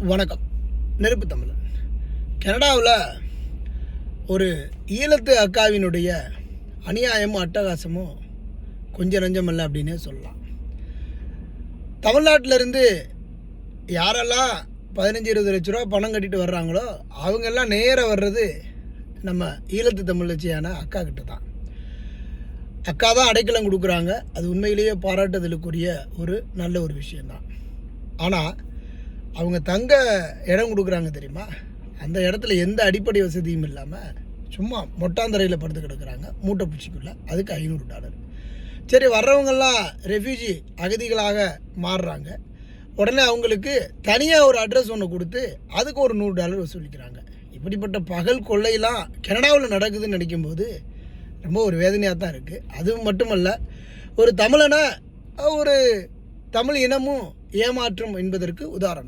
வணக்கம். நெருப்பு தமிழன். கனடாவில் ஒரு ஈழத்து அக்காவினுடைய அநியாயமும் அட்டகாசமும் கொஞ்சம் நஞ்சமல்ல அப்படின்னே சொல்லலாம். தமிழ்நாட்டிலேருந்து யாரெல்லாம் 15-20 லட்ச ரூபா பணம் கட்டிட்டு வர்றாங்களோ அவங்கெல்லாம் நேராக வர்றது நம்ம ஈழத்து தமிழச்சியான அக்கா கிட்ட தான். அக்கா தான் அடைக்கலம் கொடுக்குறாங்க. அது உண்மையிலேயே பாராட்டுதலுக்குரிய ஒரு நல்ல ஒரு விஷயந்தான். ஆனால் அவங்க தங்க இடம் கொடுக்குறாங்க தெரியுமா, அந்த இடத்துல எந்த அடிப்படை வசதியும் இல்லாமல் சும்மா மொட்டாந்தரையில் படுத்து கிடக்குறாங்க மூட்டை பூச்சிக்குள்ளே. அதுக்கு $500. சரி, வர்றவங்கெல்லாம் ரெஃப்யூஜி அகதிகளாக மாறுறாங்க. உடனே அவங்களுக்கு தனியாக ஒரு அட்ரஸ் ஒன்று கொடுத்து அதுக்கு ஒரு $100 வசூலிக்கிறாங்க. இப்படிப்பட்ட பகல் கொள்ளையெல்லாம் கனடாவில் நடக்குதுன்னு நினைக்கும்போது ரொம்ப ஒரு வேதனையாக தான் இருக்குது. அது மட்டுமல்ல, ஒரு தமிழனை ஒரு தமிழ் இனமும் ஏமாற்றும் என்பதற்கு உதாரணம்.